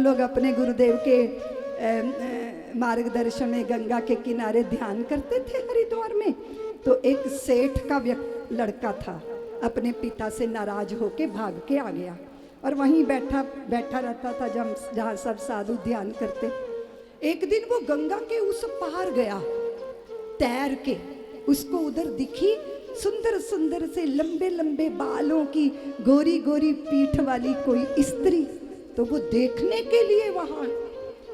लोग अपने गुरुदेव के मार्गदर्शन में गंगा के किनारे ध्यान करते थे हरिद्वार में, तो एक सेठ का लड़का था, अपने पिता से नाराज होके भाग के आ गया और वहीं बैठा बैठा रहता था जहाँ सब साधु ध्यान करते। एक दिन वो गंगा के उस पार गया तैर के, उसको उधर दिखी सुंदर सुंदर से लंबे लंबे बालों की गोरी गोरी पीठ वाली कोई स्त्री। तो वो देखने के लिए वहां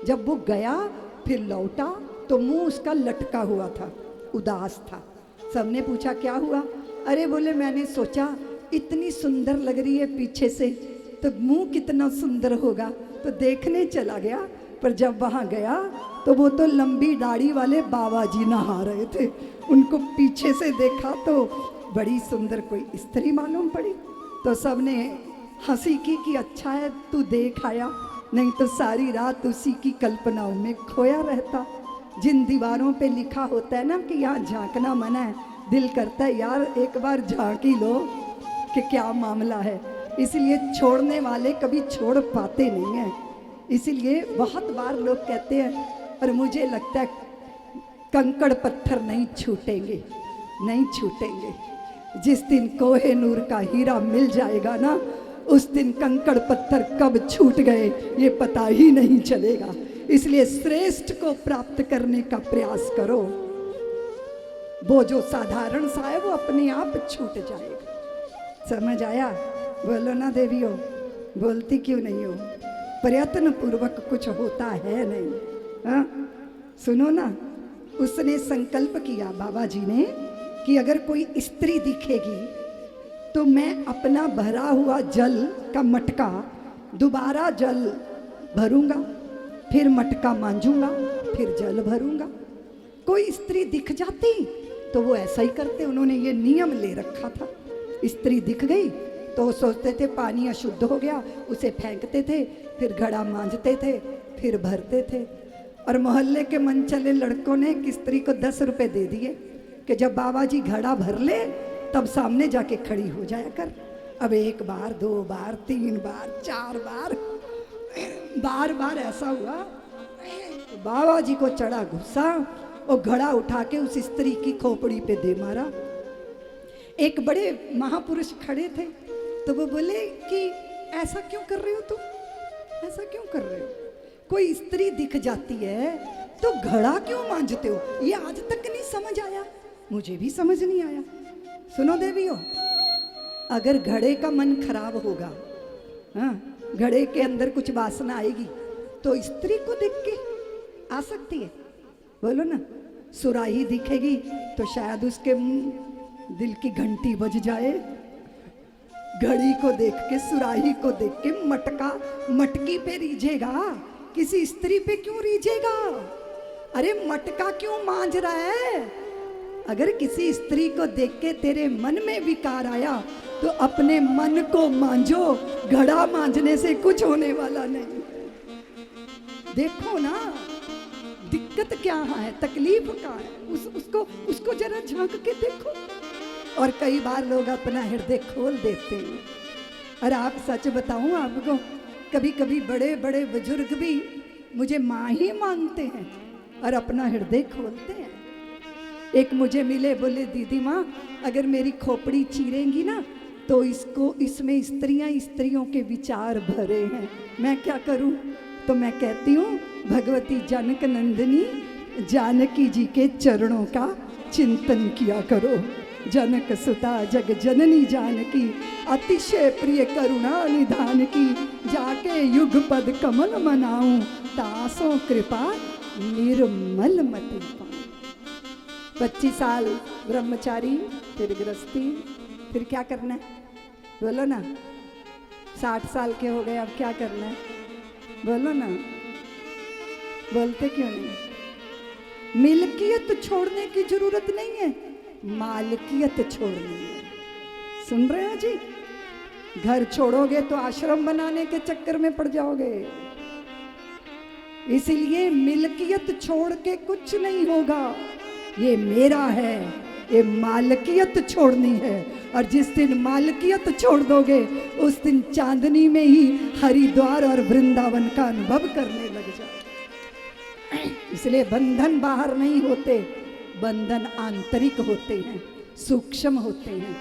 जब वो गया फिर लौटा तो मुंह उसका लटका हुआ था, उदास था। सबने पूछा क्या हुआ? अरे बोले मैंने सोचा इतनी सुंदर लग रही है पीछे से तो मुंह कितना सुंदर होगा, तो देखने चला गया। पर जब वहां गया तो वो तो लंबी दाढ़ी वाले बाबा जी नहा रहे थे, उनको पीछे से देखा तो बड़ी सुंदर कोई स्त्री मालूम पड़ी। तो सबने हंसी की कि अच्छा है तू देख आया, नहीं तो सारी रात उसी की कल्पनाओं में खोया रहता। जिन दीवारों पे लिखा होता है ना कि यहाँ झांकना मना है, दिल करता है यार एक बार झांक ही लो कि क्या मामला है। इसलिए छोड़ने वाले कभी छोड़ पाते नहीं हैं। इसलिए बहुत बार लोग कहते हैं, और मुझे लगता है कंकड़ पत्थर नहीं छूटेंगे, नहीं छूटेंगे। जिस दिन कोहे नूर का हीरा मिल जाएगा ना, उस दिन कंकड़ पत्थर कब छूट गए ये पता ही नहीं चलेगा। इसलिए श्रेष्ठ को प्राप्त करने का प्रयास करो, वो जो साधारण सा है वो अपने आप छूट जाएगा। समझ आया? बोलो ना देवियों, बोलती क्यों नहीं हो? प्रयत्न पूर्वक कुछ होता है नहीं। हाँ सुनो ना, उसने संकल्प किया बाबा जी ने कि अगर कोई स्त्री दिखेगी तो मैं अपना भरा हुआ जल का मटका दोबारा जल भरूंगा, फिर मटका मांजूंगा, फिर जल भरूंगा। कोई स्त्री दिख जाती तो वो ऐसा ही करते, उन्होंने ये नियम ले रखा था। स्त्री दिख गई तो सोचते थे पानी अशुद्ध हो गया, उसे फेंकते थे, फिर घड़ा मांजते थे, फिर भरते थे। और मोहल्ले के मन चले लड़कों ने एक स्त्री को 10 रुपए दे दिए कि जब बाबा जी घड़ा भर ले तब सामने जाके खड़ी हो जाया कर। अब 1 बार 2 बार 3 बार 4 बार बार ऐसा हुआ, बाबा जी को चढ़ा गुस्सा, वो घड़ा उठा के उस स्त्री की खोपड़ी पे दे मारा। एक बड़े महापुरुष खड़े थे तो वो बोले कि ऐसा क्यों कर रहे हो तुम, ऐसा क्यों कर रहे हो? कोई स्त्री दिख जाती है तो घड़ा क्यों मांजते हो? ये आज तक नहीं समझ आया, मुझे भी समझ नहीं आया। सुनो देवियों, अगर घड़े का मन खराब होगा, हाँ घड़े के अंदर कुछ वासना आएगी तो स्त्री को देख के आ सकती है? बोलो ना। सुराही दिखेगी तो शायद उसके दिल की घंटी बज जाए। घड़ी को देख के, सुराही को देख के मटकी पे रीझेगा, किसी स्त्री पे क्यों रीझेगा? अरे मटका क्यों मांज रहा है? अगर किसी स्त्री को देख के तेरे मन में विकार आया तो अपने मन को मांजो, घड़ा मांजने से कुछ होने वाला नहीं। देखो ना दिक्कत क्या है, तकलीफ क्या है, उसको जरा झांक के देखो। और कई बार लोग अपना हृदय खोल देते हैं। और आप सच बताऊं आपको, कभी कभी बड़े बड़े बुजुर्ग भी मुझे माँ ही मानते हैं और अपना हृदय खोलते हैं। एक मुझे मिले, बोले दीदी माँ अगर मेरी खोपड़ी चीरेंगी ना तो इसमें स्त्रियों के विचार भरे हैं, मैं क्या करूं? तो मैं कहती हूँ भगवती जनक नंदिनी जानकी जी के चरणों का चिंतन किया करो। जनक सुता जग जननी जानकी, अतिशय प्रिय करुणा निधान की, जाके युग पद कमल मनाऊं, तासों कृपा निर्मल मति पाऊं। 25 साल ब्रह्मचारी, फिर गृहस्थी, फिर क्या करना है? बोलो ना। 60 साल के हो गए, अब क्या करना है? बोलो ना। बोलते क्यों नहीं? मिल्कियत छोड़ने की जरूरत नहीं है, मालकियत छोड़नी है। सुन रहे हो जी? घर छोड़ोगे तो आश्रम बनाने के चक्कर में पड़ जाओगे। इसीलिए मिल्कियत छोड़ के कुछ नहीं होगा। ये मेरा है, ये मालकियत छोड़नी है। और जिस दिन मालकियत छोड़ दोगे उस दिन चांदनी में ही हरिद्वार और वृंदावन का अनुभव करने लग जाओ। इसलिए बंधन बाहर नहीं होते, बंधन आंतरिक होते हैं, सूक्ष्म होते हैं,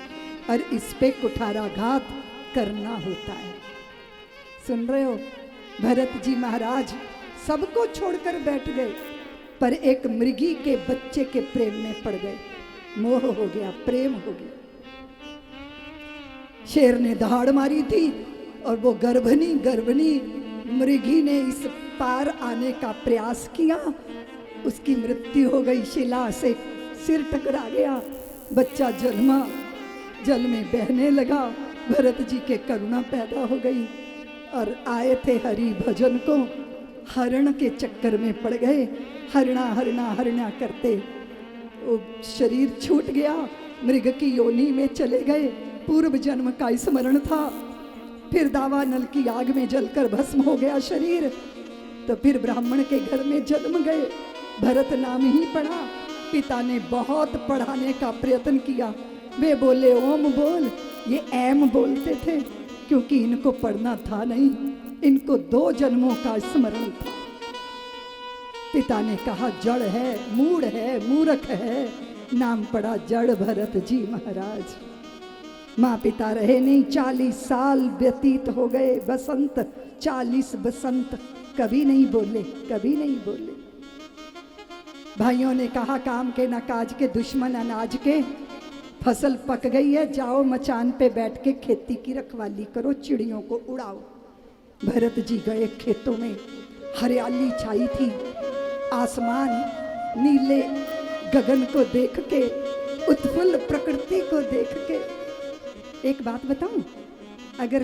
और इस पे कुठाराघात करना होता है। सुन रहे हो, भरत जी महाराज सबको छोड़कर बैठ गए, पर एक मृगी के बच्चे के प्रेम में पड़ गए। मोह हो गया, प्रेम हो गया। शेर ने दहाड़ मारी थी और वो गर्भनी मृगी ने इस पार आने का प्रयास किया, उसकी मृत्यु हो गई। शिला से सिर टकरा गया, बच्चा जन्मा, जल में बहने लगा। भरत जी के करुणा पैदा हो गई और आए थे हरि भजन को, हरण के चक्कर में पड़ गए। हरणा हरणा हरणा करते वो शरीर छूट गया, मृग की योनि में चले गए। पूर्व जन्म का स्मरण था। फिर दावानल की आग में जलकर भस्म हो गया शरीर। तो फिर ब्राह्मण के घर में जन्म गए, भरत नाम ही पढ़ा। पिता ने बहुत पढ़ाने का प्रयत्न किया। वे बोले ओम बोल, ये ऐम बोलते थे, क्योंकि इनको पढ़ना था नहीं, इनको 2 जन्मों का स्मरण था। पिता ने कहा जड़ है, मूढ़ है, मूर्ख है, नाम पड़ा जड़ भरत जी महाराज। माँ पिता रहे नहीं, 40 साल व्यतीत हो गए। बसंत 40 बसंत कभी नहीं बोले, कभी नहीं बोले। भाइयों ने कहा काम के न काज के, दुश्मन अनाज के। फसल पक गई है, जाओ मचान पे बैठ के खेती की रखवाली करो, चिड़ियों को उड़ाओ। भरत जी गए खेतों में, हरियाली छाई थी, आसमान नीले गगन को देख के, उत्फुल्ल प्रकृति को देख के। एक बात बताऊं, अगर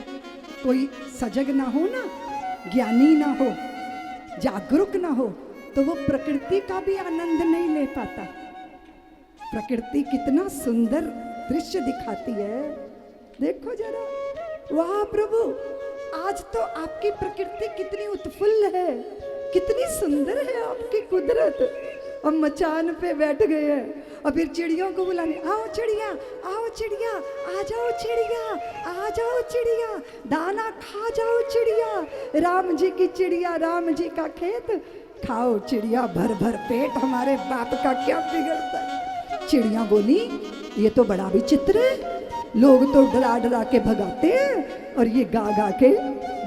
कोई सजग ना हो ना, ज्ञानी ना हो, जागरूक ना हो, तो वो प्रकृति का भी आनंद नहीं ले पाता। प्रकृति कितना सुंदर दृश्य दिखाती है, देखो जरा। वाह प्रभु, आज तो आपकी प्रकृति कितनी उत्फुल्ल है, कितनी सुंदर है आपकी कुदरत। हम मचान पे बैठ गए हैं और फिर चिड़ियों को बुलाने, आओ चिड़िया, आओ चिड़िया, आ जाओ चिड़िया, आ जाओ चिड़िया, दाना खा जाओ चिड़िया। राम जी की चिड़िया, राम जी का खेत, खाओ चिड़िया भर भर पेट, हमारे बाप का क्या बिगड़ता है। चिड़िया बोली ये तो बड़ा विचित्र है, लोग तो डरा डरा के भगाते हैं और ये गा गा के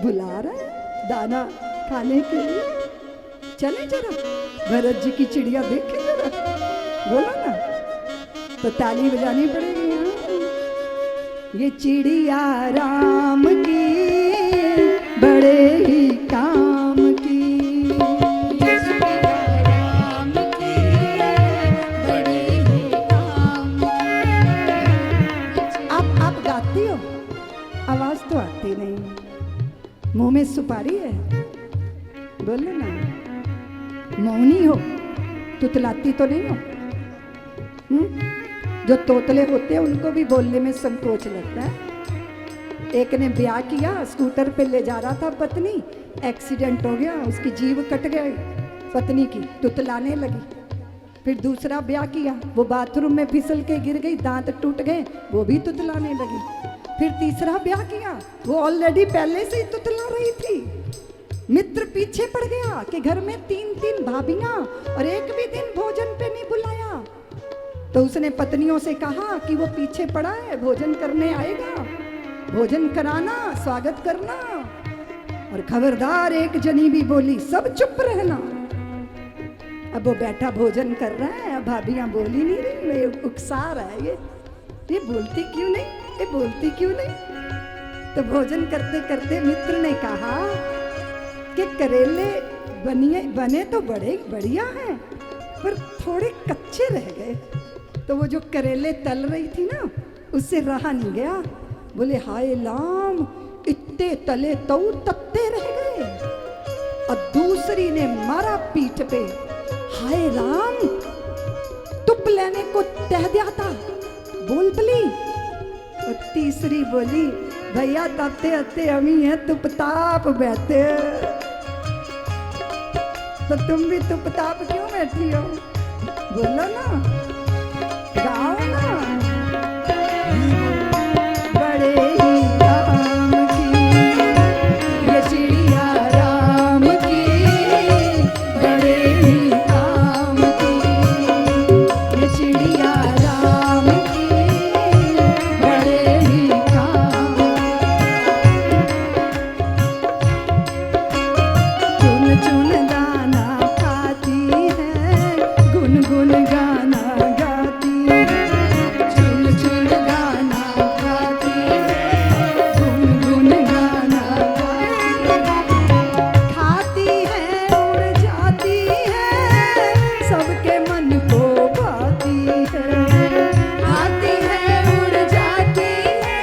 बुला रहा है दाना खाने के लिए। चले जरा भरत जी की चिड़िया देखे जरा, बोला ना, तो ताली बजानी पड़ेगी। हाँ, ये चिड़िया राम की बड़े ही काम की, ये चिड़िया राम की बड़े ही काम की। आप गाती हो, आवाज तो आती नहीं, मुंह में सुपारी है, बोलो ना। मौनी हो, तुतलाती तो नहीं हो। जो तोतले होते हैं उनको भी बोलने में संकोच लगता है। एक ने ब्याह किया, स्कूटर पे ले जा रहा था पत्नी, एक्सीडेंट हो गया, उसकी जीभ कट गई पत्नी की, तुतलाने लगी। फिर दूसरा ब्याह किया, वो बाथरूम में फिसल के गिर गई, दांत टूट गए, वो भी तुतलाने लगी। फिर तीसरा ब्याह किया, वो ऑलरेडी पहले से ही तुतला रही थी। मित्र पीछे पड़ गया कि घर में 3-3 भाभियां और एक भी दिन भोजन पे नहीं बुलाया। तो उसने पत्नियों से कहा कि वो पीछे पड़ा है, भोजन करने आएगा, भोजन कराना, स्वागत करना। और खबरदार एक जनी भी बोली, सब चुप रहना। अब वो बैठा भोजन कर रहा है, अब भाभियां बोली नहीं रही, वे उकसा रहा है, ये बोलती क्यों नहीं, ये बोलती क्यों नहीं। तो भोजन करते करते मित्र ने कहा कि करेले बने तो बड़े बढ़िया हैं, पर थोड़े कच्चे रह गए। तो वो जो करेले तल रही थी ना, उससे रहा नहीं गया। बोले हाय लाम, इतने तले तो तत्ते रह गए। और दूसरी ने मारा पीठ पे, हाय राम, तुप लेने को तह दिया था, बोल पली। और तीसरी बोली, भैया ताते अते अमी है, तुप ताप बैठे, तो तुम भी तुप ताप क्यों बैठी हो, बोलो ना। गाओ ना। बड़े ही काम की ये चिड़िया राम की, बड़े ही काम की ये चिड़िया राम की, बड़े ही काम चुन चुन दाना खाती है, गुन गुन गाना गाती है, चुन चुन गाना खाती है, गुन गुन गाना खाती है, उड़ जाती है, सबके मन को भाती है, खाती है, उड़ जाती है,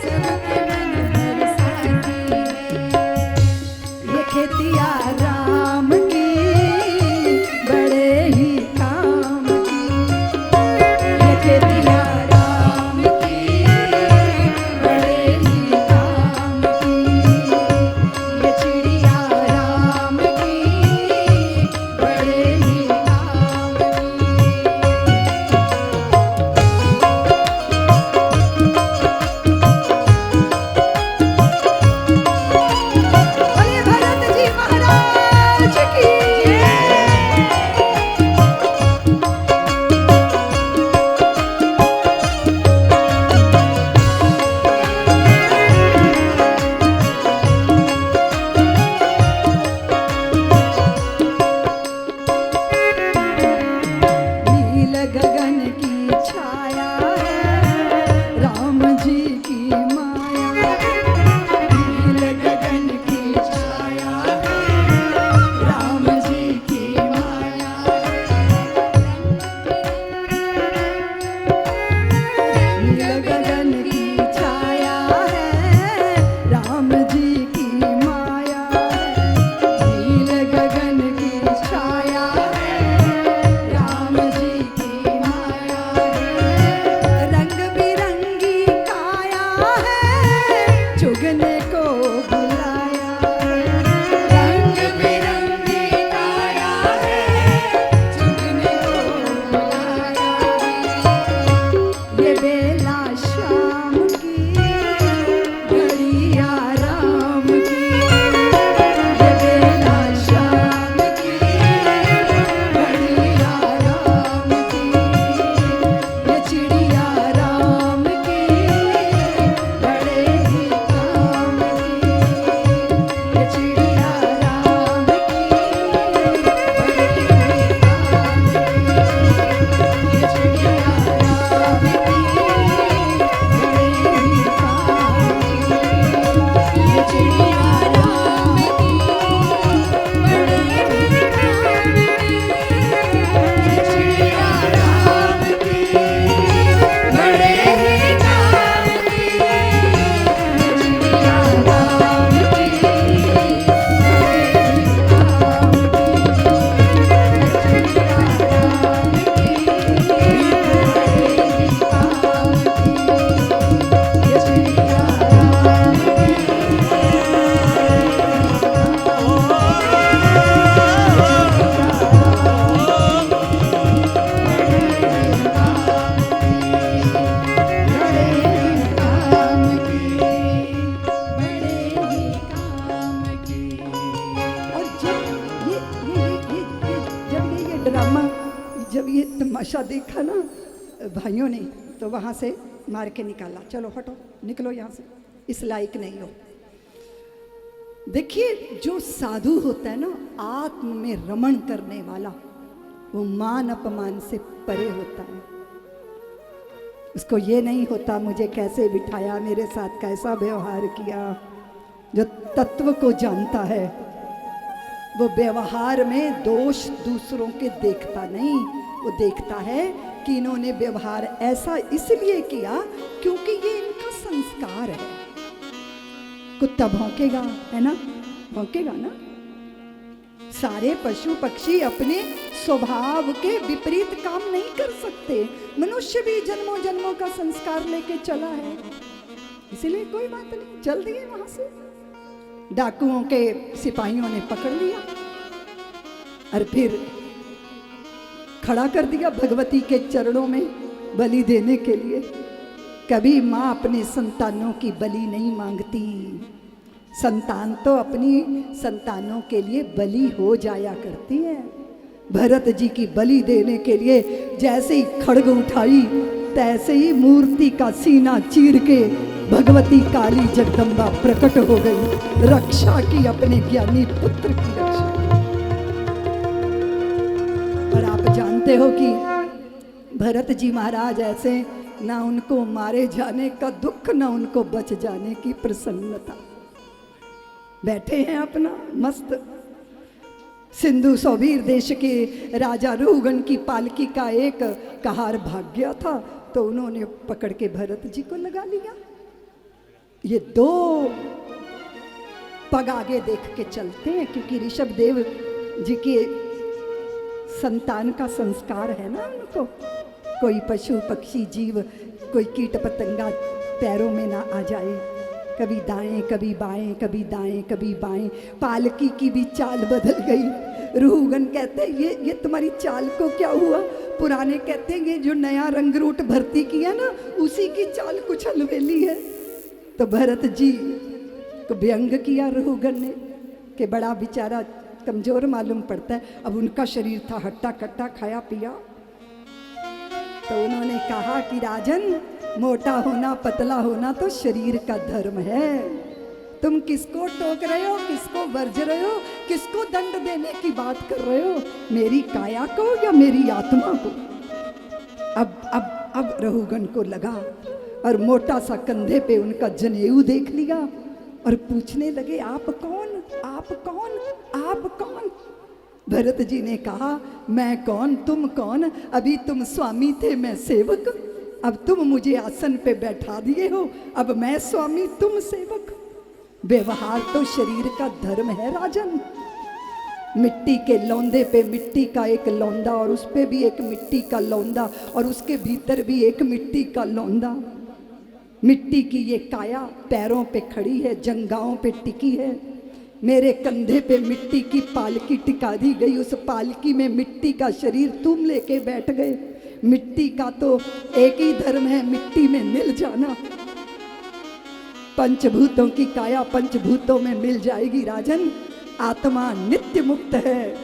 सबके मन बरसाती है। ये खेतिया राम की, बड़े ही काम की, ये खेतिया राम की, बड़े ही काम की, ये चिड़िया राम की, बड़े ही काम की। बोलिए भरत जी महाराज की नील गगन की छाया है, राम जी की माया, नील गगन की छाया है, राम जी की माया, नील गगन की छाया है, राम जी की माया, नील गगन की छाया है, राम जी की माया, रंग बिरंगी काया है, चुगने को बुलाया, रंग बिरंगी काया है, चुगने को बुलाया, ये बेला शाम की, घड़िया राम की, ये बेला शाम की, घड़िया राम की, ये चिड़िया राम की, बड़े ही काम की, ये चिड़िया राम की, बड़े ही काम की, ये चिड़िया राम की, बड़े ही काम की, ये चिड़िया राम की, बड़े ही काम की, ये चिड़िया राम की, बड़े ही काम की, ये चिड़िया राम की, और ड्रामा, जब ये तमाशा देखा ना भाइयों ने, तो वहाँ से मार के निकाला, चलो हटो, निकलो यहाँ से, इस लायक नहीं हो। देखिए, जो साधु होता है ना, आत्म में रमण करने वाला, वो मान अपमान से परे होता है। उसको ये नहीं होता मुझे कैसे बिठाया, मेरे साथ कैसा व्यवहार किया। जो तत्व को जानता है, वो व्यवहार में दोष दूसरों के देखता नहीं, वो देखता है कि इन्होंने व्यवहार ऐसा इसलिए किया क्योंकि ये इनका संस्कार है। कुत्ता भौंकेगा, है ना, भौंकेगा ना। सारे पशु पक्षी अपने स्वभाव के विपरीत काम नहीं कर सकते। मनुष्य भी जन्मों जन्मों का संस्कार लेके चला है, इसीलिए कोई बात नहीं, चल दिए वहां से। डाकुओं के सिपाहियों ने पकड़ लिया और फिर खड़ा कर दिया भगवती के चरणों में बलि देने के लिए। कभी माँ अपने संतानों की बलि नहीं मांगती, संतान तो अपनी संतानों के लिए बलि हो जाया करती है। भरत जी की बलि देने के लिए जैसे ही खड्ग उठाई, तैसे ही मूर्ति का सीना चीर के भगवती काली जगदम्बा प्रकट हो गई, रक्षा की अपने ज्ञानी पुत्र की रक्षा। और आप जानते हो कि भरत जी महाराज ऐसे, ना उनको मारे जाने का दुख, ना उनको बच जाने की प्रसन्नता, बैठे हैं अपना मस्त। सिंधु सौवीर देश के राजा रुहुगन की पालकी का एक कहार भाग गया था, तो उन्होंने पकड़ के भरत जी को लगा लिया। ये दो पग आगे देख के चलते हैं, क्योंकि ऋषभ देव जी के संतान का संस्कार है ना उनको। कोई पशु पक्षी जीव, कोई कीट पतंगा पैरों में ना आ जाए, कभी दाएं कभी बाएं, कभी दाएं कभी बाएं। पालकी की भी चाल बदल गई। रुहुगन कहते हैं ये तुम्हारी चाल को क्या हुआ? पुराने कहते हैं ये जो नया रंग रूट भर्ती किया ना, उसी की चाल कुछ अलवेली है। तो भरत जी को व्यंग किया रुहुगन ने कि बड़ा बेचारा कमजोर मालूम पड़ता है। अब उनका शरीर था हट्टा कट्टा, खाया पिया। तो उन्होंने कहा कि राजन, मोटा होना पतला होना तो शरीर का धर्म है। तुम किसको टोक रहे हो, किसको वर्ज रहे हो, किसको दंड देने की बात कर रहे हो? मेरी काया को या मेरी आत्मा को? अब रुहुगन को लगा, और मोटा सा कंधे पे उनका जनेऊ देख लिया और पूछने लगे, आप कौन, आप कौन, आप कौन? भरत जी ने कहा, मैं कौन, तुम कौन? अभी तुम स्वामी थे, मैं सेवक। अब तुम मुझे आसन पे बैठा दिए हो, अब मैं स्वामी, तुम सेवक। व्यवहार तो शरीर का धर्म है राजन। मिट्टी के लौंदे पे मिट्टी का एक लौंदा, और उस पे भी एक मिट्टी का लौंदा, और उसके भीतर भी एक मिट्टी का लौंदा। मिट्टी की ये काया पैरों पे खड़ी है, जंघाओं पे टिकी है। मेरे कंधे पे मिट्टी की पालकी टिका दी गई, उस पालकी में मिट्टी का शरीर तुम लेके बैठ गए। मिट्टी का तो एक ही धर्म है, मिट्टी में मिल जाना। पंचभूतों की काया पंचभूतों में मिल जाएगी राजन। आत्मा नित्य मुक्त है,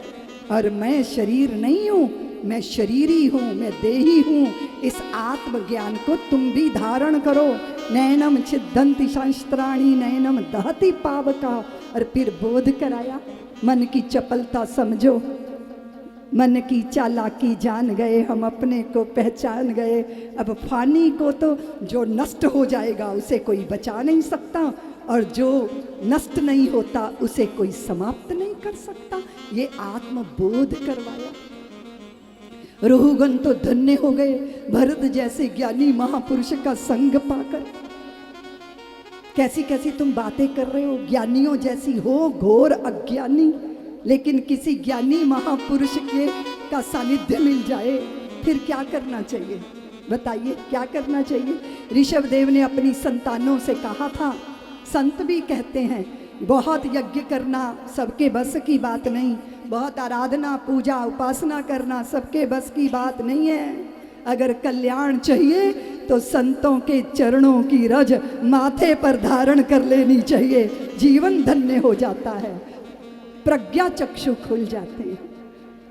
और मैं शरीर नहीं हूँ, मैं शरीरी हूँ, मैं देही हूँ। इस आत्मज्ञान को तुम भी धारण करो। नैनम छिदंति शास्त्राणी नैनम दहति पावका। और फिर बोध कराया, मन की चपलता समझो, मन की चालाकी जान गए, हम अपने को पहचान गए। अब फानी को तो जो नष्ट हो जाएगा उसे कोई बचा नहीं सकता, और जो नष्ट नहीं होता उसे कोई समाप्त नहीं कर सकता। ये आत्मबोध करवाया। रुहुगन तो धन्य हो गए भरत जैसे ज्ञानी महापुरुष का संग पाकर। कैसी कैसी तुम बातें कर रहे हो, ज्ञानियों जैसी हो घोर अज्ञानी। लेकिन किसी ज्ञानी महापुरुष के का सानिध्य मिल जाए, फिर क्या करना चाहिए बताइए, क्या करना चाहिए? ऋषभ देव ने अपनी संतानों से कहा था, संत भी कहते हैं बहुत यज्ञ करना सबके बस की बात नहीं, बहुत आराधना पूजा उपासना करना सबके बस की बात नहीं है। अगर कल्याण चाहिए तो संतों के चरणों की रज माथे पर धारण कर लेनी चाहिए, जीवन धन्य हो जाता है, प्रज्ञा चक्षु खुल जाते हैं।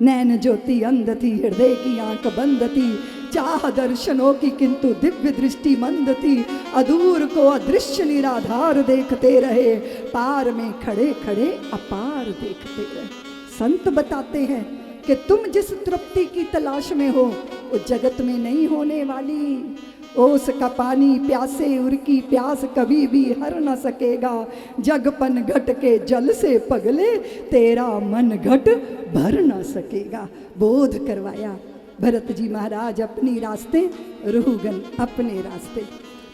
नैन ज्योति अंध थी, हृदय की आंख बंद थी, चाह दर्शनों की किंतु दिव्य दृष्टि मंद थी। अदूर को अदृश्य निराधार देखते रहे, पार में खड़े खड़े अपार देखते रहे। संत बताते हैं कि तुम जिस तृप्ति की तलाश में हो वो जगत में नहीं होने वाली। ओस का पानी प्यासे उर की प्यास कभी भी हर न सकेगा, जगपन घट के जल से पगले तेरा मन घट भर न सकेगा। बोध करवाया भरत जी महाराज अपनी रास्ते, रुहुगन अपने रास्ते।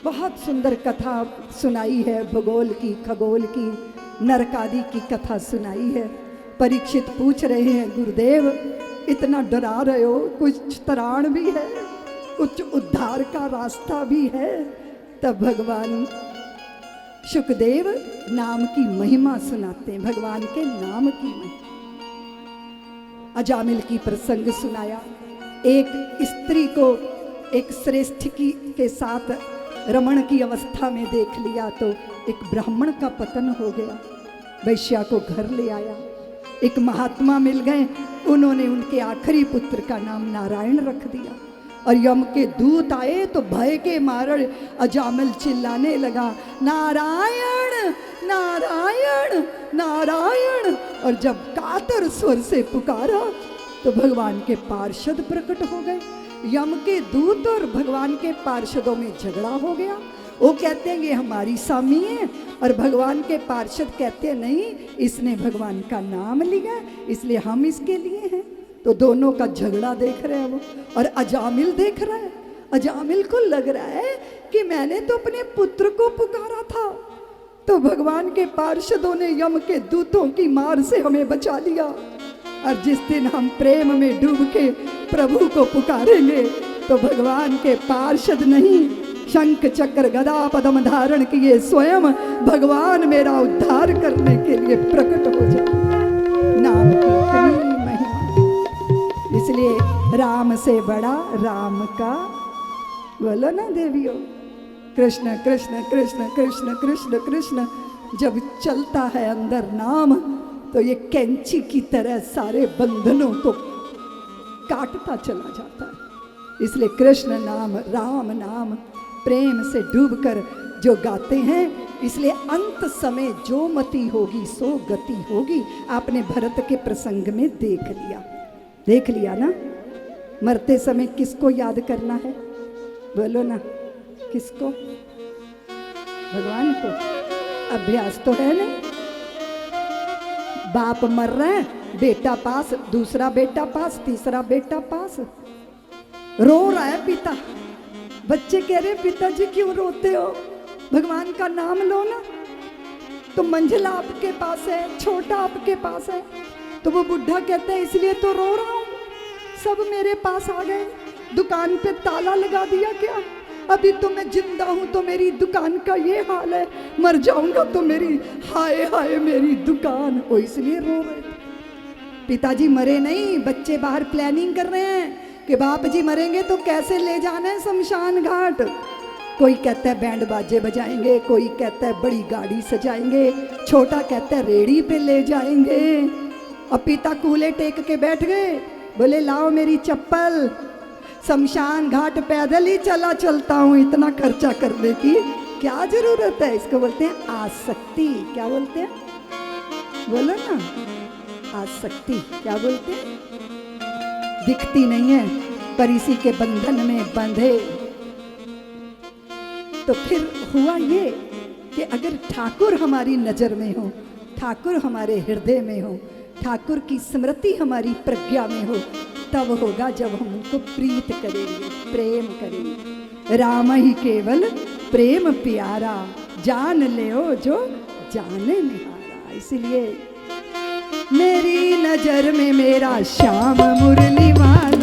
बहुत सुंदर कथा सुनाई है, भूगोल की, खगोल की, नरकादि की कथा सुनाई है। परीक्षित पूछ रहे हैं, गुरुदेव इतना डरा रहे हो, कुछ तराण भी है, कुछ उद्धार का रास्ता भी है? तब भगवान शुकदेव नाम की महिमा सुनाते हैं, भगवान के नाम की महिमा। अजामिल की प्रसंग सुनाया, एक स्त्री को एक श्रेष्ठ के साथ रमण की अवस्था में देख लिया तो एक ब्राह्मण का पतन हो गया। वैश्या को घर ले आया, एक महात्मा मिल गए, उन्होंने उनके आखिरी पुत्र का नाम नारायण रख दिया। और यम के दूत आए तो भय के मारे अजामिल चिल्लाने लगा, नारायण नारायण नारायण। और जब कातर स्वर से पुकारा तो भगवान के पार्षद प्रकट हो गए। यम के दूत और भगवान के पार्षदों में झगड़ा हो गया। वो कहते हैं ये हमारी स्वामी है, और भगवान के पार्षद कहते हैं नहीं, इसने भगवान का नाम लिया इसलिए हम इसके लिए हैं। तो दोनों का झगड़ा देख रहे हैं वो, और अजामिल देख रहा है। अजामिल को लग रहा है कि मैंने तो अपने पुत्र को पुकारा था, तो भगवान के पार्षदों ने यम के दूतों की मार से हमें बचा लिया। और जिस दिन हम प्रेम में डूब के प्रभु को पुकारेंगे तो भगवान के पार्षद नहीं, शंख चक्र गदा पद्म धारण किए स्वयं भगवान मेरा उद्धार करने के लिए प्रकट हो जाए। नाम की इतनी महिमा, इसलिए राम से बड़ा राम का, बोलो ना देवियों, कृष्ण कृष्ण कृष्ण कृष्ण कृष्ण कृष्ण। जब चलता है अंदर नाम तो ये कैंची की तरह सारे बंधनों को काटता चला जाता है। इसलिए कृष्ण नाम, राम नाम प्रेम से डूबकर जो गाते हैं, इसलिए अंत समय जो मति होगी सो गति होगी। आपने भरत के प्रसंग में देख लिया ना। मरते समय किसको याद करना है, बोलो ना, किसको? भगवान को। अभ्यास तो है ना, बाप मर रहा है, बेटा पास, दूसरा बेटा पास, तीसरा बेटा पास, रो रहा है पिता। बच्चे कह रहे पिताजी क्यों रोते हो, भगवान का नाम लो ना। तो मंझला आपके पास है, छोटा आपके पास है। तो वो बुढ़ा कहता है इसलिए तो रो रहा हूं, सब मेरे पास आ गए, दुकान पे ताला लगा दिया क्या? अभी तो मैं जिंदा हूं तो मेरी दुकान का ये हाल है, मर जाऊंगा तो मेरी हाय हाय मेरी दुकान। वो इसलिए रो रहे थे। पिताजी मरे नहीं, बच्चे बाहर प्लानिंग कर रहे हैं कि बाप जी मरेंगे तो कैसे ले जाना है शमशान घाट। कोई कहता है बैंड बाजे बजाएंगे, कोई कहता है बड़ी गाड़ी सजाएंगे, छोटा कहता है रेड़ी पे ले जाएंगे। और पिता कूले टेक के बैठ गए, बोले लाओ मेरी चप्पल, शमशान घाट पैदल ही चलता हूँ, इतना खर्चा करने की क्या जरूरत है। इसको बोलते हैं आसक्ति। क्या बोलते हैं, बोलो ना, आसक्ति। क्या बोलते हैं? दिखती नहीं है पर इसी के बंधन में बंधे। तो फिर हुआ ये कि अगर ठाकुर हमारी नजर में हो, ठाकुर हमारे हृदय में हो, ठाकुर की स्मृति हमारी प्रज्ञा में हो, तब होगा जब हम उनको प्रीत करेंगे, प्रेम करेंगे। राम ही केवल प्रेम प्यारा, जान ले जो जाने निहारा। इसलिए मेरी नजर में मेरा श्याम मुरली वाला